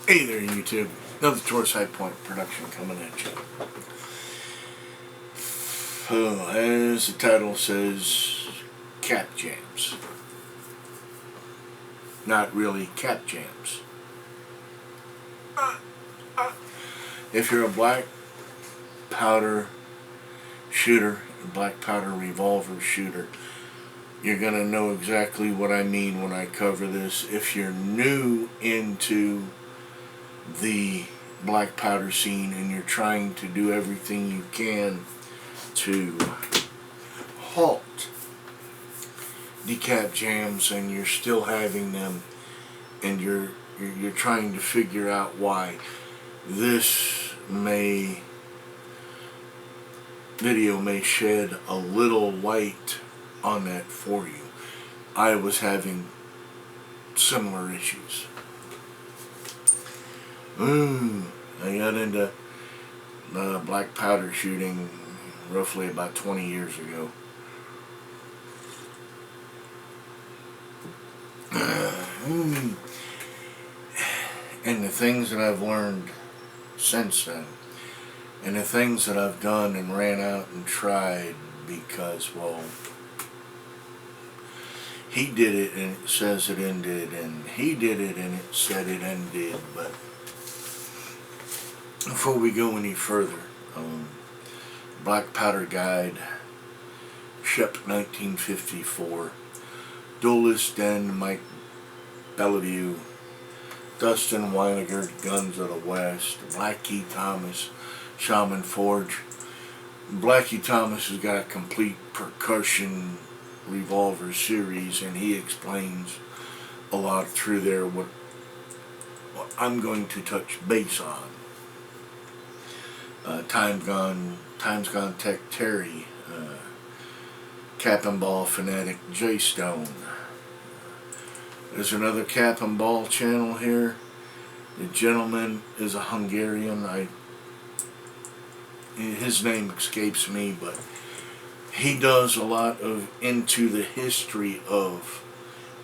Hey there, YouTube. Another Taurus High Point production coming at you. As the title says, cap jams. Not really cap jams. If you're a black powder shooter, a black powder revolver shooter, you're going to know exactly what I mean when I cover this. If you're new into the black powder scene and you're trying to do everything you can to halt decap jams and you're still having them and you're trying to figure out why, this video may shed a little light on that for you. I was having similar issues. I got into black powder shooting roughly about 20 years ago. And the things that I've learned since then, and the things that I've done and ran out and tried because, well, he did it and it says it ended, and he did it and it said it ended. But before we go any further, Black Powder Guide, Shep 1954, Duelist Den, Mike Bellevue, Dustin Weiniger, Guns of the West, Blackie Thomas, Shaman Forge. Blackie Thomas has got a complete percussion revolver series, and he explains a lot through there what I'm going to touch base on. Times Gone Tech Terry, Cap and Ball Fanatic J Stone. There's another Cap and Ball channel here. The gentleman is a Hungarian. His name escapes me, but he does a lot of into the history of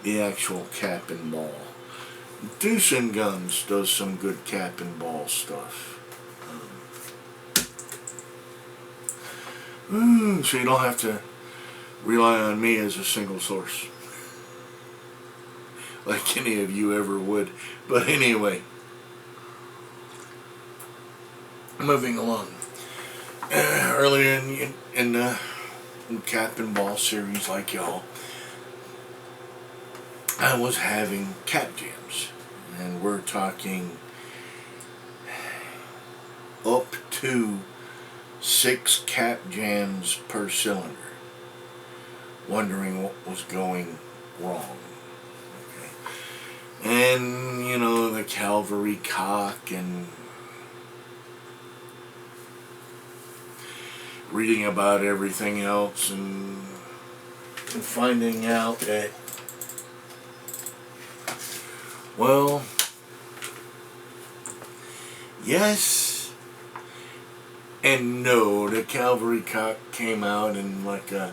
the actual Cap and Ball. Deuce and Guns does some good Cap and Ball stuff. So you don't have to rely on me as a single source, like any of you ever would. But anyway, moving along. Earlier in the Cap and Ball series, like y'all, I was having cap jams, and we're talking up to 6 cap jams per cylinder, wondering what was going wrong. Okay. And you know, the Calvary cock, and reading about everything else, and finding out that, well, yes and no. The Calvary cock came out in like a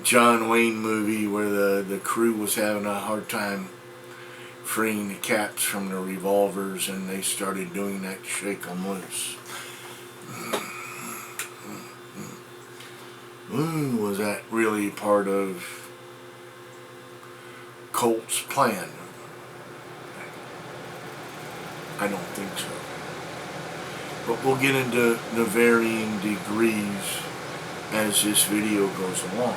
John Wayne movie where the crew was having a hard time freeing the caps from the revolvers, and they started doing that shake 'em loose. Was that really part of Colt's plan? I don't think so. But we'll get into the varying degrees as this video goes along.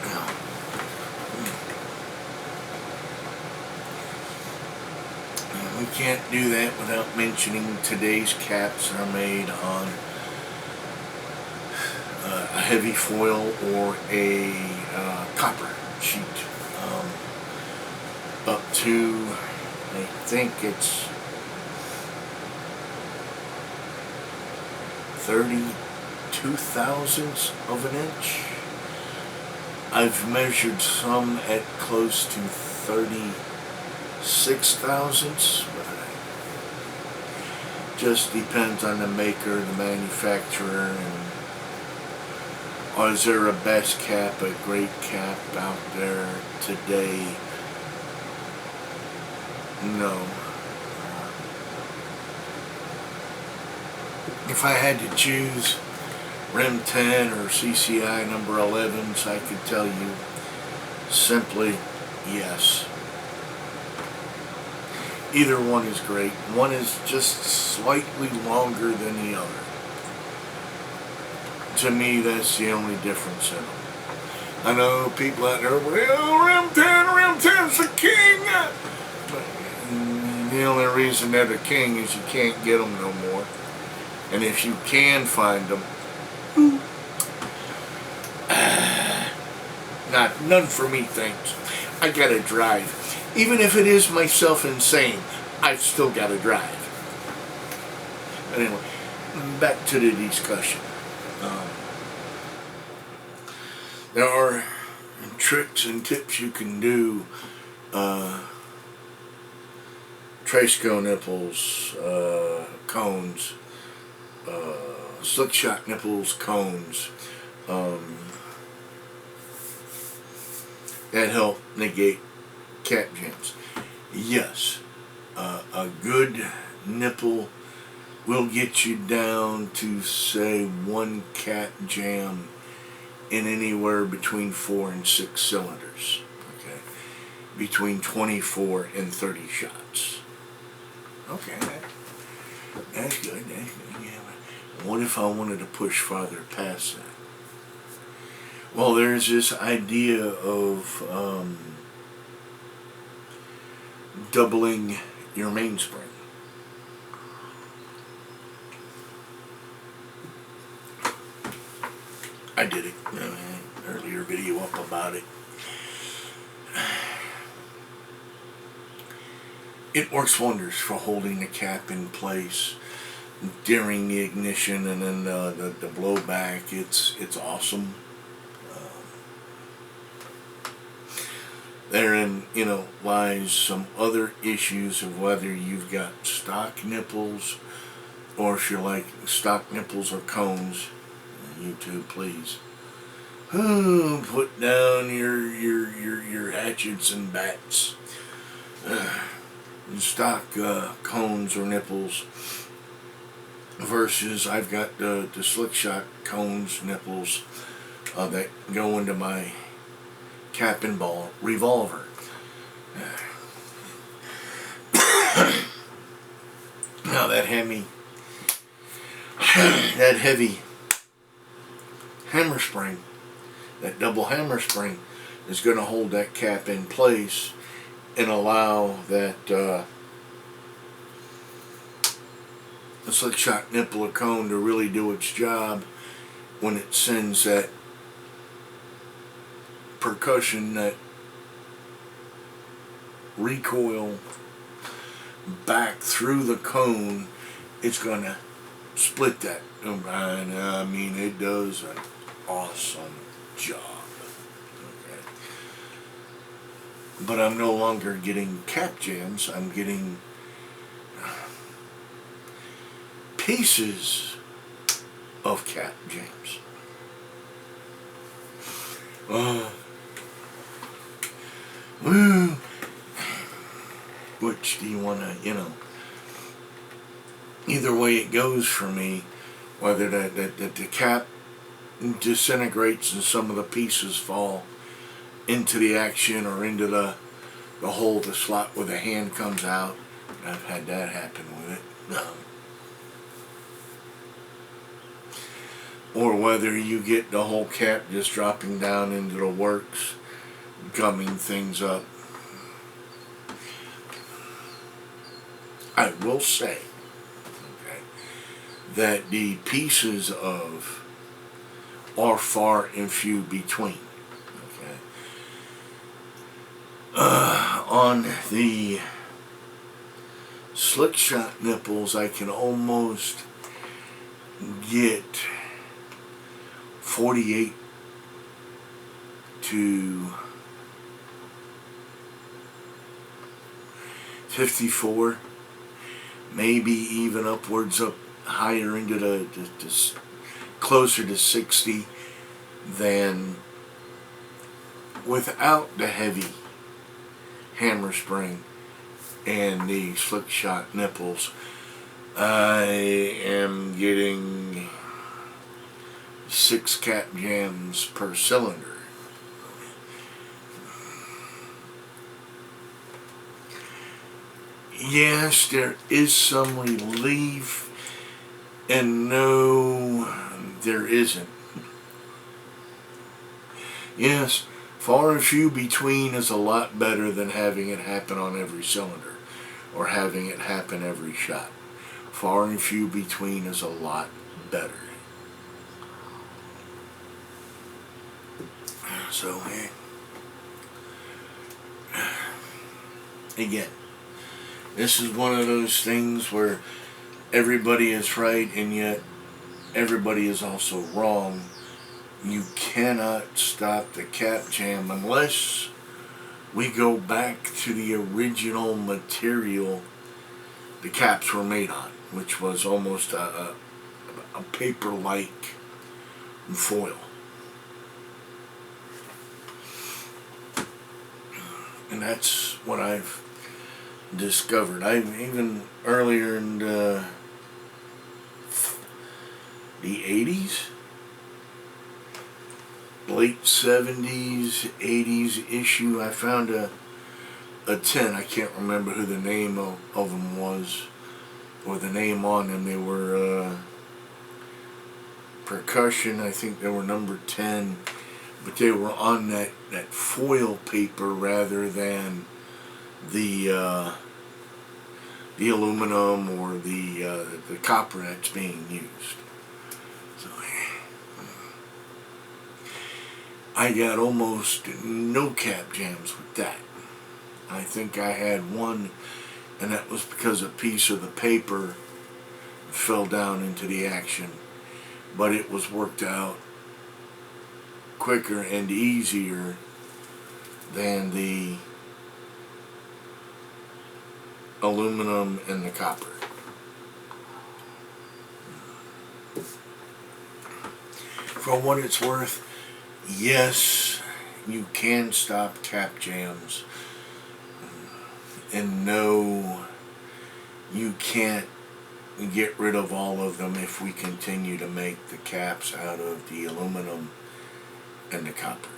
Now, we can't do that without mentioning today's caps are made on a heavy foil or a copper sheet. Up to, I think it's 32 thousandths of an inch. I've measured some at close to 36 thousandths, but it just depends on the maker, the manufacturer, and is there a best cap, a great cap out there today no. If I had to choose REM 10 or CCI number 11s, I could tell you simply yes. Either one is great. One is just slightly longer than the other. To me, that's the only difference in them. I know people out there, well, REM 10's the king. But the only reason they're the king is you can't get them no more. And if you can find them, none for me, thanks. I gotta drive. Even if it is myself insane, I've still gotta drive. But anyway, back to the discussion. There are tricks and tips you can do. Traceco nipples, cones, slick shot nipples, cones, that help negate cap jams. Yes, a good nipple will get you down to, say, one cap jam in anywhere between 4 and 6 cylinders. Okay, between 24 and 30 shots. Okay, that's good. That's good. Yeah. What if I wanted to push farther past that? Well, there's this idea of doubling your mainspring. I did it. Earlier video up about it. It works wonders for holding the cap in place during the ignition and then the blowback. It's awesome. Therein, lies some other issues of whether you've got stock nipples or if you're like stock nipples or cones. YouTube, please. Put down your hatchets and bats. Stock cones or nipples versus I've got the slick shot cones nipples that go into my cap and ball revolver. Now that heavy hammer spring, that double hammer spring, is going to hold that cap in place and allow that the slick shot nipple or cone to really do its job when it sends that percussion, that recoil back through the cone. It's going to split that. And I mean, it does an awesome job. Okay. But I'm no longer getting cap jams. I'm getting pieces of cap jams. Which do you want to, either way it goes for me, whether the cap disintegrates and some of the pieces fall into the action or into the hole, the slot where the hand comes out. I've had that happen with it. Or whether you get the whole cap just dropping down into the works, gumming things up. I will say, okay, that the pieces of are far and few between. Okay. On the slick shot nipples, I can almost get 48 to 54, maybe even upwards up higher into the closer to 60 than without the heavy hammer spring and the slick shot nipples, I am getting 6 cap jams per cylinder. Yes, there is some relief, and no, there isn't. Yes, far and few between is a lot better than having it happen on every cylinder, or having it happen every shot. Far and few between is a lot better. So, again, this is one of those things where everybody is right and yet everybody is also wrong. You cannot stop the cap jam unless we go back to the original material the caps were made on, which was almost a paper-like foil. And that's what I've discovered. I've even earlier in the 80s, late 70s, 80s issue, I found a tin. I can't remember who the name of them was, or the name on them. They were Percussion. I think they were number 10, but they were on that foil paper rather than the aluminum or the copper that's being used. So I got almost no cap jams with that. I think I had one, and that was because a piece of the paper fell down into the action, but it was worked out quicker and easier than the aluminum and the copper. For what it's worth, yes, you can stop cap jams, and no, you can't get rid of all of them if we continue to make the caps out of the aluminum and the copper.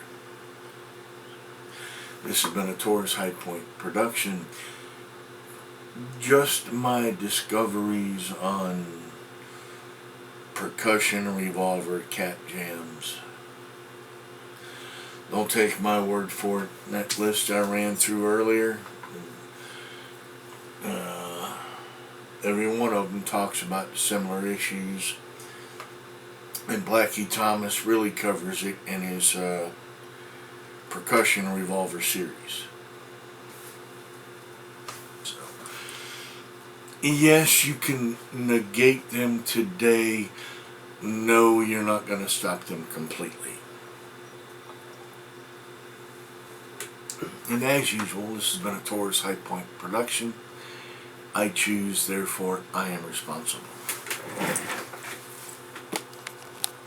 This has been a Taurus High Point production. Just my discoveries on percussion revolver cap jams. Don't take my word for it. That list I ran through earlier, every one of them talks about similar issues, and Blackie Thomas really covers it in his percussion revolver series. So, yes, you can negate them today. No, you're not going to stop them completely. And as usual, this has been a Taurus High Point production. I choose, therefore I am responsible.